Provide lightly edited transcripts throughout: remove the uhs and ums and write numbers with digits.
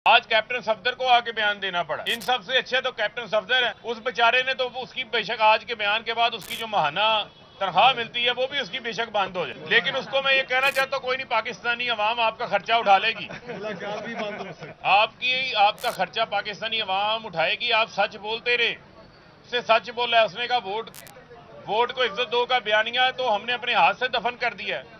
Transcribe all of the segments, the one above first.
आज कैप्टन सफदर को आके बयान देना पड़ा। इन सब से अच्छे तो कैप्टन सफदर है। उस बेचारे ने तो उसकी बेशक आज के बयान के बाद उसकी जो माहाना तनख्वाह मिलती है वो भी उसकी बेशक बंद हो जाए, लेकिन उसको मैं ये कहना चाहता हूँ कोई नहीं, पाकिस्तानी अवाम आपका खर्चा उठा लेगी। आपका खर्चा पाकिस्तानी अवाम उठाएगी। आप सच बोलते रहे। उससे सच बोला है, उसने कहा वोट को इज्जत दो का बयानिया तो हमने अपने हाथ से दफन कर दिया है।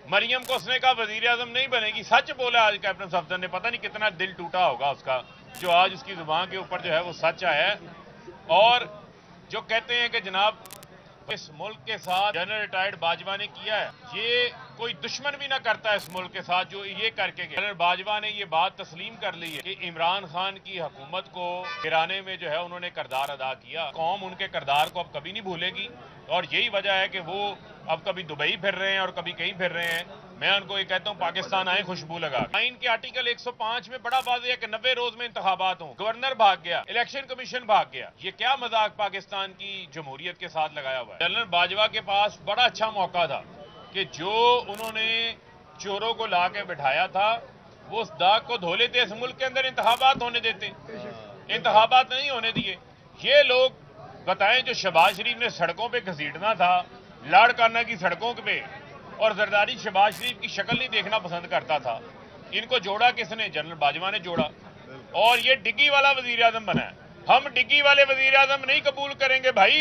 मरियम को उसने कहा वजीर आजम नहीं बनेगी। सच बोला आज कैप्टन सफदर ने। पता नहीं कितना दिल टूटा होगा उसका, जो आज उसकी जुबान के ऊपर जो है वो सच आया है। और जो कहते हैं कि जनाब इस मुल्क के साथ जनरल रिटायर्ड बाजवा ने किया है, ये कोई दुश्मन भी ना करता है इस मुल्क के साथ जो ये करके गया। जनरल बाजवा ने ये बात तस्लीम कर ली है कि इमरान खान की हुकूमत को गिराने में जो है उन्होंने किरदार अदा किया। कौम उनके किरदार को अब कभी नहीं भूलेगी, और यही वजह है कि वो अब कभी दुबई फिर रहे हैं और कभी कहीं फिर रहे हैं। मैं उनको ये कहता हूँ पाकिस्तान आए खुशबू लगा। आइन के आर्टिकल 105 में बड़ा वाज़ेह है कि 90 रोज में इंतखाबात हों। गवर्नर भाग गया, इलेक्शन कमीशन भाग गया। ये क्या मजाक पाकिस्तान की जमहूरियत के साथ लगाया हुआ है। जनरल बाजवा के पास बड़ा अच्छा मौका था कि जो उन्होंने चोरों को ला के बिठाया था वो उस दाग को धो लेते, इस मुल्क के अंदर इंतखाबात होने देते। इंतखाबात नहीं होने दिए। ये लोग बताएं जो शहबाज शरीफ ने सड़कों पे घसीटना था, लाड़काना की सड़कों पे, और जरदारी शहबाज शरीफ की शक्ल नहीं देखना पसंद करता था। इनको जोड़ा किसने? जनरल बाजवा ने जोड़ा। और ये डिग्गी वाला वजीर आजम बना है। हम डिग्गी वाले वजीर आजम नहीं कबूल करेंगे भाई।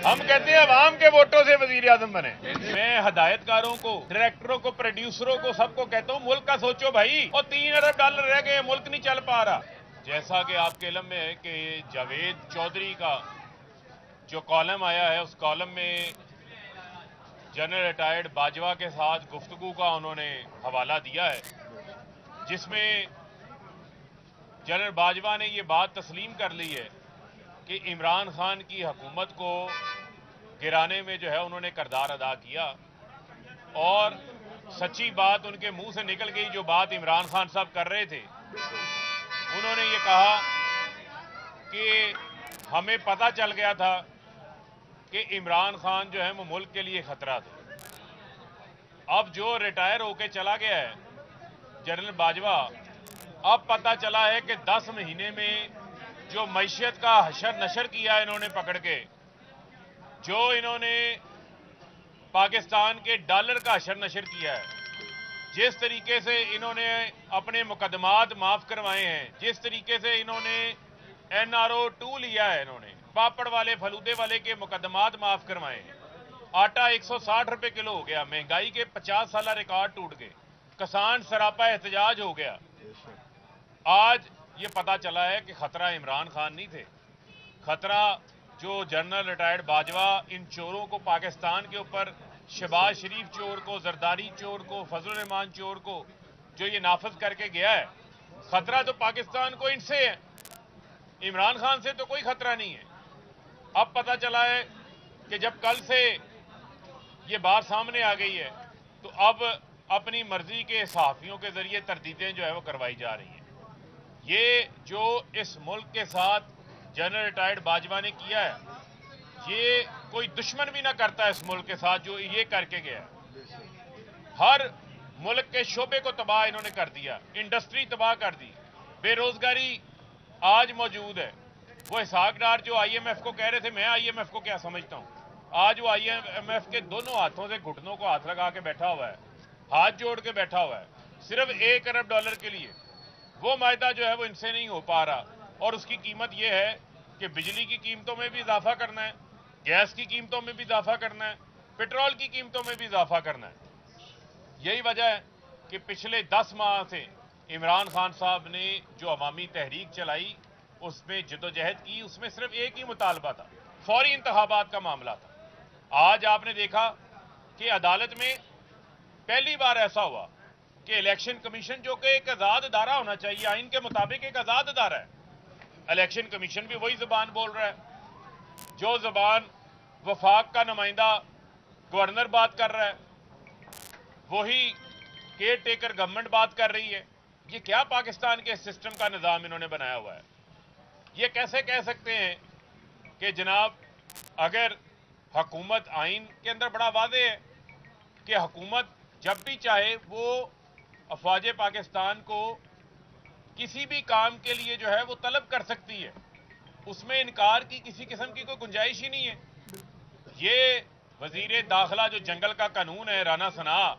हम कहते हैं अवाम के वोटों से वजीर आजम बने। मैं हदायतकारों को, डायरेक्टरों को, प्रोड्यूसरों को, सबको कहता हूं मुल्क का सोचो भाई। और $3 अरब रह गए, मुल्क नहीं चल पा रहा। जैसा कि आपके इल्म में है कि जावेद चौधरी का जो कॉलम आया है, उस कॉलम में जनरल रिटायर्ड बाजवा के साथ गुफ्तगू का उन्होंने हवाला दिया है, जिसमें जनरल बाजवा ने ये बात तस्लीम कर ली है कि इमरान खान की हुकूमत को गिराने में जो है उन्होंने किरदार अदा किया। और सच्ची बात उनके मुंह से निकल गई, जो बात इमरान खान साहब कर रहे थे। उन्होंने ये कहा कि हमें पता चल गया था कि इमरान खान जो है वो मुल्क के लिए खतरा था। अब जो रिटायर होके चला गया है जनरल बाजवा, अब पता चला है कि 10 महीने में जो मैशियत का हशर नशर किया है इन्होंने पकड़ के, जो इन्होंने पाकिस्तान के डॉलर का हशर नशर किया है, जिस तरीके से इन्होंने अपने मुकदमात माफ करवाए हैं, जिस तरीके से इन्होंने NRO 2 लिया है, इन्होंने पापड़ वाले फलूदे वाले के मुकदमात माफ करवाए हैं। आटा 160 रुपए किलो हो गया। महंगाई के 50 साल रिकॉर्ड टूट गए। किसान सरापा एहतजाज हो गया। आज ये पता चला है कि खतरा इमरान खान नहीं थे, खतरा जो जनरल रिटायर्ड बाजवा इन चोरों को, पाकिस्तान के ऊपर शहबाज शरीफ चोर को, जरदारी चोर को, फजल रहमान चोर को जो ये नाफज करके गया है, खतरा तो पाकिस्तान को इनसे है। इमरान खान से तो कोई खतरा नहीं है। अब पता चला है कि जब कल से ये बात सामने आ गई है तो अब अपनी मर्जी के सहाफियों के जरिए तरदीदें जो है वो करवाई जा रही हैं। ये जो इस मुल्क के साथ जनरल रिटायर्ड बाजवा ने किया है, ये कोई दुश्मन भी ना करता है इस मुल्क के साथ जो ये करके गया है। हर मुल्क के शोबे को तबाह इन्होंने कर दिया, इंडस्ट्री तबाह कर दी, बेरोजगारी आज मौजूद है। वो इसहाक डार जो IMF को कह रहे थे, मैं IMF को क्या समझता हूं, आज वो IMF के दोनों हाथों से घुटनों को हाथ लगा के बैठा हुआ है, हाथ जोड़ के बैठा हुआ है, सिर्फ $1 अरब के लिए। वो मायदा जो है वो इनसे नहीं हो पा रहा, और उसकी कीमत ये है कि बिजली की कीमतों में भी इजाफा करना है, गैस की कीमतों में भी इजाफा करना है, पेट्रोल की कीमतों में भी इजाफा करना है। यही वजह है कि पिछले 10 माह से इमरान खान साहब ने जो अवामी तहरीक चलाई, उसमें जदोजहद की, उसमें सिर्फ एक ही मुतालबा था, फौरी इंतखाबात का मामला था। आज आपने देखा कि अदालत में पहली बार ऐसा हुआ कि इलेक्शन कमीशन, जो कि एक आजाद अदारा होना चाहिए, आइन के मुताबिक एक आजाद अदारा है, इलेक्शन कमीशन भी वही जुबान बोल रहा है जो जुबान वफाक का नुमाइंदा गवर्नर बात कर रहा है, वही केयर टेकर गवर्नमेंट बात कर रही है। ये क्या पाकिस्तान के सिस्टम का निजाम इन्होंने बनाया हुआ है? ये कैसे कह सकते हैं कि जनाब अगर हुकूमत, आइन के अंदर बड़ा वादे है कि हुकूमत जब भी चाहे वो अफवाज पाकिस्तान को کسی بھی کام کے لیے جو ہے وہ طلب کر سکتی ہے، اس میں انکار کی کسی قسم کی کوئی گنجائش ہی نہیں ہے۔ یہ وزیر داخلہ جو جنگل کا قانون ہے رانا ثناء،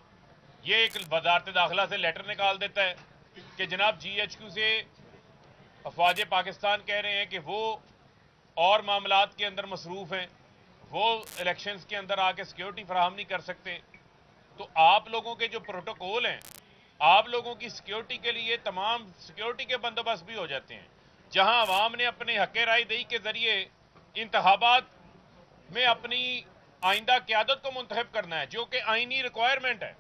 یہ ایک وزارت داخلہ سے لیٹر نکال دیتا ہے کہ جناب جی ایچ کیو سے افواج پاکستان کہہ رہے ہیں کہ وہ اور معاملات کے اندر مصروف ہیں، وہ الیکشنز کے اندر آ کے سیکیورٹی فراہم نہیں کر سکتے۔ تو آپ لوگوں کے جو پروٹوکول ہیں، آپ لوگوں کی سیکیورٹی کے لیے تمام سیکیورٹی کے بندوبست بھی ہو جاتے ہیں۔ جہاں عوام نے اپنے حق رائے دہی کے ذریعے انتخابات میں اپنی آئندہ قیادت کو منتخب کرنا ہے، جو کہ آئینی ریکوائرمنٹ ہے،